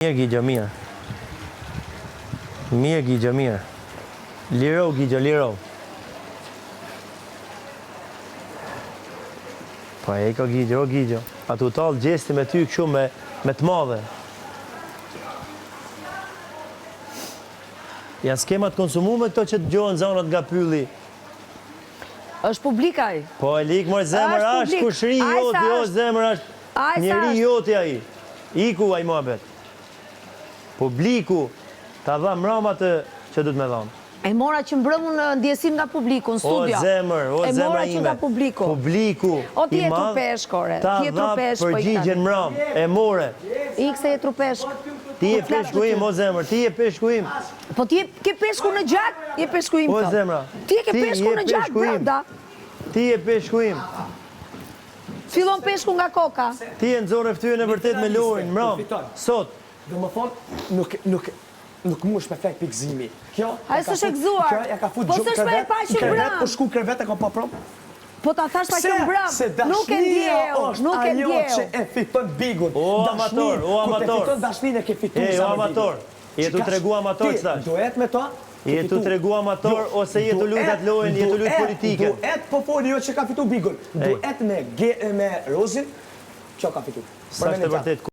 Mirë Gjigjo, mirë. Mirë Gjigjo, mirë. Liro Gjigjo, liro. Pa e ka Gjigjo, o Gjigjo. A tu talë gjesti me ty këshu me të madhe. Janë skemat konsumu me këto që të gjohën zonat nga pylli. Është publikaj. Po e likë mërë zemër, ashtë kushri joti, jo zemër, ashtë njeri joti aji. Iku aj muhabet. Publiku ta dha mrama të që du të me dhamë. E mora që mbrëmu në ndjesim nga publiku, në studio. O zemër ime. E mora që nga publiku. Publiku ti e trupesh, kore. ta dha përgjigjen mramë, e more. Ikse e trupesh. Ti e peshku im, o zemër, ti e peshku im. Po ti e ke peshku në gjak, ti e peshku im. O zemra. Ti e ke peshku në gjak, brenda. Ti e peshku im. Fillon peshku nga koka. Ti e nëzore ftyrën e vërtet me lojnë, mramë. Sot. Dhe më thonë, nuk mush me flek pikëzimi. Kjo, a e së shekzuar. Kjo, ja ka fut po gjumë së shpej pa që mbram. Po shku krevet e ka pa prom. Po ta thash pa që mbram. Se nuk e ndjeu, nuk e ndjeu. që e fiton bigun. O amator, o amator. Kur te fiton dashnin e ke fitu. O amator. Jetu të regu amator që tash. Duhet me to. Jetu të regu amator ose jetu lutat lojnë, jetu lut politike. Duhet po foli jo që ka fitu bigun. Duhet me Rozin, që ka fitu. Sa është të vërtet